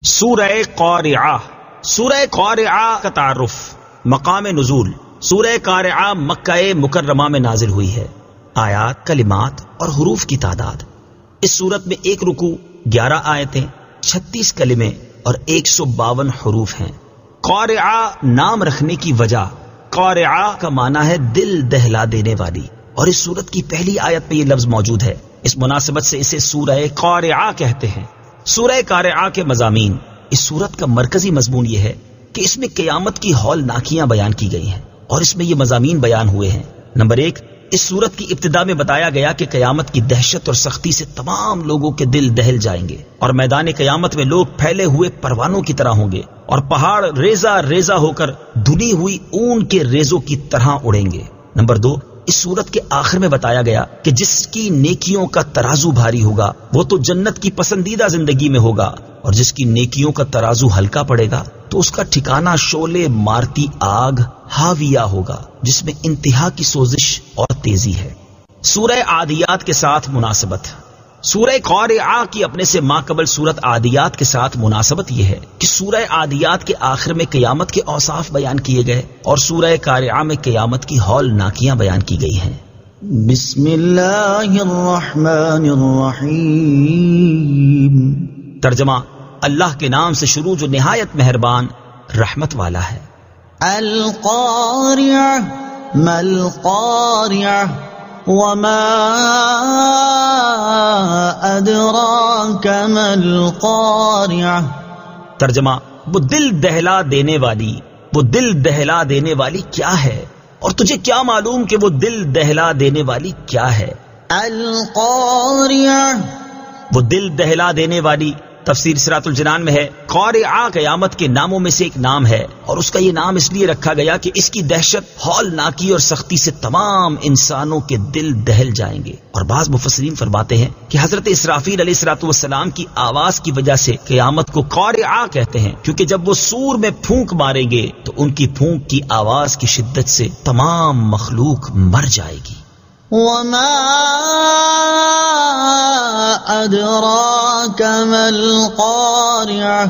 سورہ قارعہ. سورہ قارعہ کا تعارف. مقام نزول. سورہ قارعہ مکہ مکرمہ میں نازل ہوئی ہے. آیات، کلمات اور حروف کی تعداد. اس سورت میں 1 رکوع، 11 آیتیں، 36 کلمے اور 152 حروف ہیں. قارعہ نام رکھنے کی وجہ، قارعہ کا معنی ہے دل دہلا دینے والی، اور اس سورت کی پہلی آیت میں یہ لفظ موجود ہے. اس مناسبت سے اسے سورہ قارعہ کہتے ہیں. سورہ قارعہ کے مضامین. اس سورت کا مرکزی مضمون یہ ہے کہ اس میں قیامت کی ہولناکیاں بیان کی گئی ہیں، اور اس میں یہ مضامین بیان ہوئے ہیں. نمبر 1، اس سورت کی ابتدا میں بتایا گیا کہ قیامت کی دہشت اور سختی سے تمام لوگوں کے دل دہل جائیں گے، اور میدان قیامت میں لوگ پھیلے ہوئے پروانوں کی طرح ہوں گے، اور پہاڑ ریزہ ریزہ ہو کر دھلی ہوئی اون کے ریزوں کی طرح اڑیں گے. نمبر 2، اس سورت کے آخر میں بتایا گیا کہ جس کی نیکیوں کا ترازو بھاری ہوگا وہ تو جنت کی پسندیدہ زندگی میں ہوگا، اور جس کی نیکیوں کا ترازو ہلکا پڑے گا تو اس کا ٹھکانہ شعلے مارتی آگ ہاویہ ہوگا، جس میں انتہا کی سوزش اور تیزی ہے. سورہ عادیات کے ساتھ مناسبت. سورہ قارعہ کی اپنے سے ماقبل سورت عادیات کے ساتھ مناسبت یہ ہے کہ سورہ عادیات کے آخر میں قیامت کے اوصاف بیان کیے گئے، اور سورہ قارعہ میں قیامت کی ہولناکیاں بیان کی گئی ہیں. بسم اللہ الرحمن الرحیم. ترجمہ: اللہ کے نام سے شروع جو نہایت مہربان رحمت والا ہے. القارعہ ما القارعہ وما ادراک ما القارعہ. ترجمہ: وہ دل دہلا دینے والی، وہ دل دہلا دینے والی کیا ہے، اور تجھے کیا معلوم کہ وہ دل دہلا دینے والی کیا ہے. القارعہ، وہ دل دہلا دینے والی. تفسیر صراط الجنان میں ہے قارعہ قیامت کے ناموں میں سے ایک نام ہے، اور اس کا یہ نام اس لیے رکھا گیا کہ اس کی دہشت، ہولناکی اور سختی سے تمام انسانوں کے دل دہل جائیں گے. اور بعض مفسرین فرماتے ہیں کہ حضرت اسرافیل علیہ الصلوۃ والسلام کی آواز کی وجہ سے قیامت کو قارعہ کہتے ہیں، کیونکہ جب وہ سور میں پھونک ماریں گے تو ان کی پھونک کی آواز کی شدت سے تمام مخلوق مر جائے گی. وما ادراک ما القارعہ،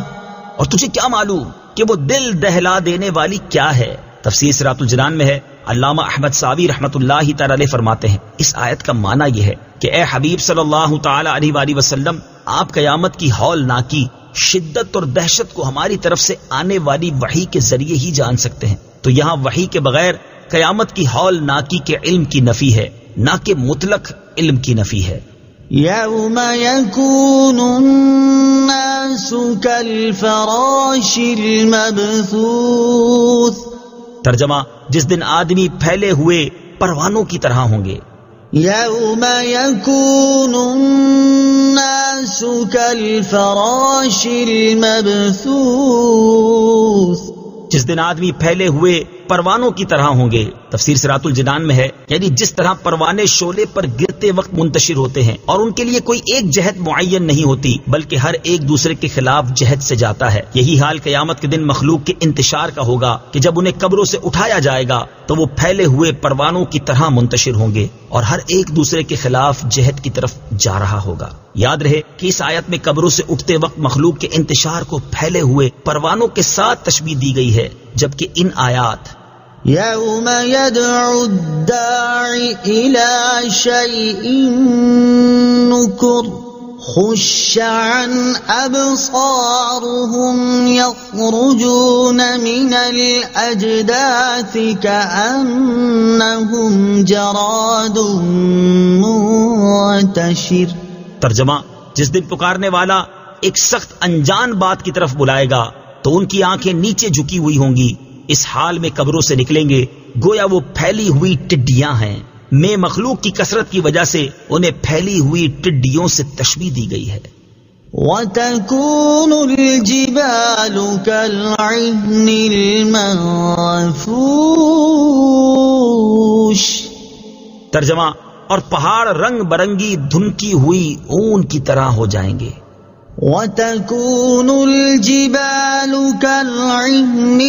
اور تجھے کیا معلوم کہ وہ دل دہلا دینے والی کیا ہے. تفسیر صراط الجنان میں ہے علامہ احمد ساوی رحمت اللہ تعالی علیہ فرماتے ہیں اس آیت کا معنی یہ ہے کہ اے حبیب صلی اللہ تعالی علیہ وآلہ وسلم، آپ قیامت کی ہولناکی، شدت اور دہشت کو ہماری طرف سے آنے والی وحی کے ذریعے ہی جان سکتے ہیں. تو یہاں وحی کے بغیر قیامت کی ہولناکی کے علم کی نفی ہے، نہ کہ مطلق علم کی نفی ہے. یوم یکون الناس کالفراش المبثوث. ترجمہ: جس دن آدمی پھیلے ہوئے پروانوں کی طرح ہوں گے. یوم یکون الناس کالفراش المبثوث. جس دن آدمی پھیلے ہوئے پروانوں کی طرح ہوں گے. تفسیر صراط الجنان میں ہے یعنی جس طرح پروانے شعلے پر گرتے وقت منتشر ہوتے ہیں، اور ان کے لیے کوئی ایک جہت معین نہیں ہوتی بلکہ ہر ایک دوسرے کے خلاف جہت سے جاتا ہے. یہی حال قیامت کے دن مخلوق کے انتشار کا ہوگا کہ جب انہیں قبروں سے اٹھایا جائے گا تو وہ پھیلے ہوئے پروانوں کی طرح منتشر ہوں گے، اور ہر ایک دوسرے کے خلاف جہت کی طرف جا رہا ہوگا. یاد رہے کہ اس آیت میں قبروں سے اٹھتے وقت مخلوق کے انتشار کو پھیلے ہوئے پروانوں کے ساتھ تشبیہ دی گئی ہے، جبکہ ان آیات یوم یدعو الداعی الی شیء نکر خش عن ابصارهم یخرجون من الاجداث کأنهم جراد منتشر. ترجمہ: جس دن پکارنے والا ایک سخت انجان بات کی طرف بلائے گا تو ان کی آنکھیں نیچے جھکی ہوئی ہوں گی، اس حال میں قبروں سے نکلیں گے گویا وہ پھیلی ہوئی ٹڈیاں ہیں. میں مخلوق کی کثرت کی وجہ سے انہیں پھیلی ہوئی ٹڈیوں سے تشبیہ دی گئی ہے. وَتَكُونُ الْجِبَالُ كَالْعِهْنِ الْمَنفُوشِ. ترجمہ: اور پہاڑ رنگ برنگی دھنکی ہوئی اون کی طرح ہو جائیں گے. وَتَكُونُ الْجِبَالُ كَالْعِهْنِ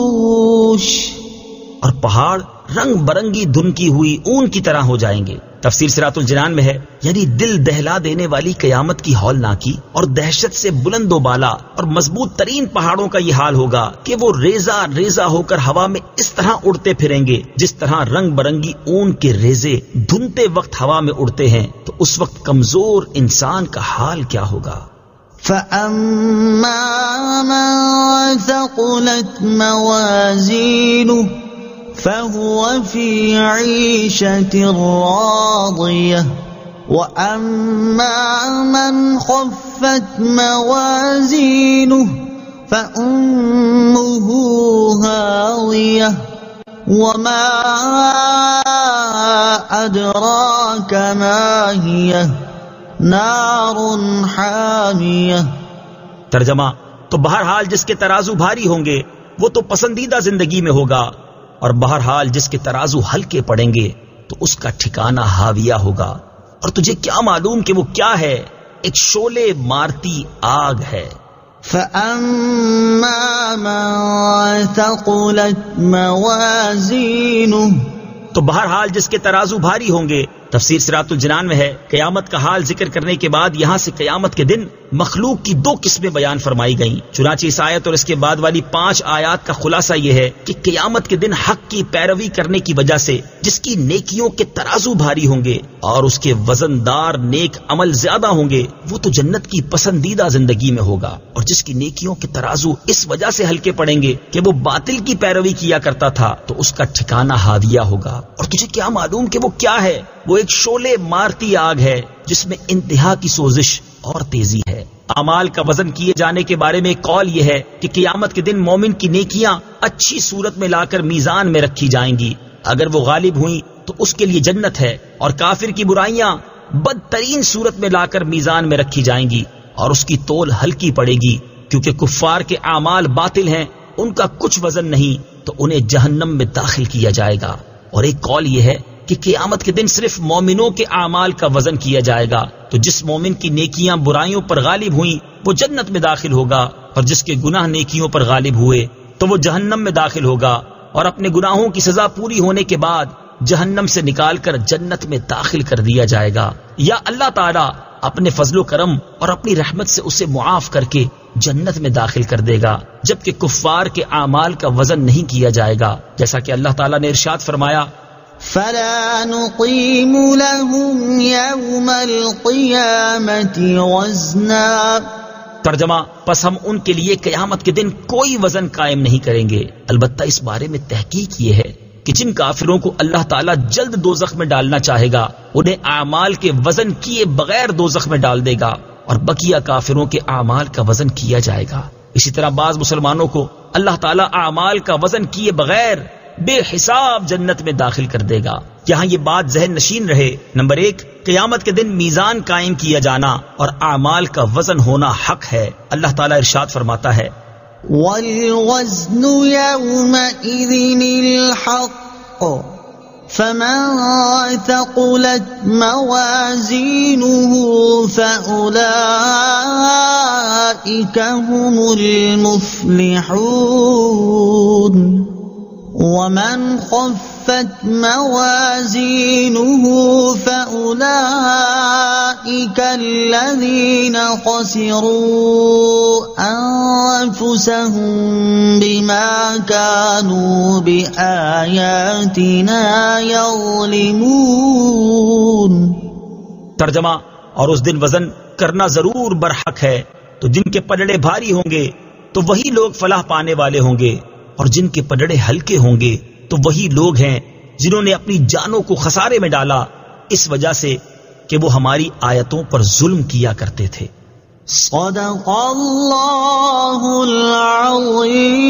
الْمَنفُوشِ. اور پہاڑ رنگ برنگی دھنکی ہوئی اون کی طرح ہو جائیں گے. تفسیر صراط الجنان میں ہے، یعنی دل دہلا دینے والی قیامت کی ہولناکی اور دہشت سے بلند و بالا اور مضبوط ترین پہاڑوں کا یہ حال ہوگا کہ وہ ریزہ ریزہ ہو کر ہوا میں اس طرح اڑتے پھریں گے جس طرح رنگ برنگی اون کے ریزے دھنتے وقت ہوا میں اڑتے ہیں، تو اس وقت کمزور انسان کا حال کیا ہوگا؟ فَأَمَّا مَن ثَقُلَتْ مَوَازِينُهُ فَهُوَ فِي عِيشَةٍ رَاضِيَةٍ وَأَمَّا مَنْ خَفَّتْ مَوَازِينُهُ فَأُمُّهُ هَاوِيَةٌ وَمَا أَدْرَاكَ مَا هِيَهْ نَارٌ حَامِيَةٌ۔ ترجمہ: تو بہرحال جس کے ترازو بھاری ہوں گے وہ تو پسندیدہ زندگی میں ہوگا، اور بہرحال جس کے ترازو ہلکے پڑیں گے تو اس کا ٹھکانہ ہاویہ ہوگا۔ اور تجھے کیا معلوم کہ وہ کیا ہے؟ ایک شعلے مارتی آگ ہے۔ فَأَمَّا مَن ثَقُلَتْ مَوَازِينُهُ، تو بہرحال جس کے ترازو بھاری ہوں گے۔ تفسیر صراط الجنان میں ہے، قیامت کا حال ذکر کرنے کے بعد یہاں سے قیامت کے دن مخلوق کی دو قسمیں بیان فرمائی گئیں۔ چنانچہ اس آیت اور اس کے بعد والی 5 آیات کا خلاصہ یہ ہے کہ قیامت کے دن حق کی پیروی کرنے کی وجہ سے جس کی نیکیوں کے ترازو بھاری ہوں گے اور اس کے وزن دار نیک عمل زیادہ ہوں گے، وہ تو جنت کی پسندیدہ زندگی میں ہوگا، اور جس کی نیکیوں کے ترازو اس وجہ سے ہلکے پڑیں گے کہ وہ باطل کی پیروی کیا کرتا تھا، تو اس کا ٹھکانہ ہاویہ ہوگا۔ اور تجھے کیا معلوم کہ وہ کیا ہے؟ وہ ایک شعلے مارتی آگ ہے جس میں انتہا کی سوزش اور تیزی ہے۔ اعمال کا وزن کیے جانے کے بارے میں ایک قول یہ ہے کہ قیامت کے دن مومن کی نیکیاں اچھی صورت میں لا کر میزان میں رکھی جائیں گی، اگر وہ غالب ہوئیں تو اس کے لیے جنت ہے، اور کافر کی برائیاں بدترین صورت میں لا کر میزان میں رکھی جائیں گی اور اس کی تول ہلکی پڑے گی، کیونکہ کفار کے اعمال باطل ہیں، ان کا کچھ وزن نہیں، تو انہیں جہنم میں داخل کیا جائے گا۔ اور ایک قول یہ ہے کہ قیامت کے دن صرف مومنوں کے اعمال کا وزن کیا جائے گا، تو جس مومن کی نیکیاں برائیوں پر غالب ہوئیں وہ جنت میں داخل ہوگا، اور جس کے گناہ نیکیوں پر غالب ہوئے تو وہ جہنم میں داخل ہوگا، اور اپنے گناہوں کی سزا پوری ہونے کے بعد جہنم سے نکال کر جنت میں داخل کر دیا جائے گا، یا اللہ تعالیٰ اپنے فضل و کرم اور اپنی رحمت سے اسے معاف کر کے جنت میں داخل کر دے گا، جبکہ کفار کے اعمال کا وزن نہیں کیا جائے گا، جیسا کہ اللہ تعالیٰ نے ارشاد فرمایا: فَلَا نُقِيمُ لَهُمْ يَوْمَ الْقِيَامَةِ وَزْنًا۔ ترجمہ: پس ہم ان کے لیے قیامت کے دن کوئی وزن قائم نہیں کریں گے، البتہ اس بارے میں تحقیق یہ ہے کہ جن کافروں کو اللہ تعالیٰ جلد دوزخ میں ڈالنا چاہے گا انہیں اعمال کے وزن کیے بغیر دوزخ میں ڈال دے گا، اور بقیہ کافروں کے اعمال کا وزن کیا جائے گا۔ اسی طرح بعض مسلمانوں کو اللہ تعالیٰ اعمال کا وزن کیے بغیر بے حساب جنت میں داخل کر دے گا۔ یہاں یہ بات ذہن نشین رہے، نمبر 1، قیامت کے دن میزان قائم کیا جانا اور اعمال کا وزن ہونا حق ہے۔ اللہ تعالیٰ ارشاد فرماتا ہے: وَالْوَزْنُ يَوْمَئِذٍ الْحَقُّ فَمَنْ ثَقُلَتْ مَوَازِينُهُ فَأُولَئِكَ هُمُ الْمُفْلِحُونَ وَمَنْ خَفَّتْ مَوَازِينُهُ فَأُولَئِكَ الَّذِينَ خَسِرُوا أَنفُسَهُمْ بِمَا كَانُوا بِآيَاتِنَا يَظْلِمُونَ۔ ترجمہ: اور اس دن وزن کرنا ضرور برحق ہے، تو جن کے پلڑے بھاری ہوں گے تو وہی لوگ فلاح پانے والے ہوں گے، اور جن کے پلڑے ہلکے ہوں گے تو وہی لوگ ہیں جنہوں نے اپنی جانوں کو خسارے میں ڈالا اس وجہ سے کہ وہ ہماری آیتوں پر ظلم کیا کرتے تھے۔ صدق اللہ العظیم۔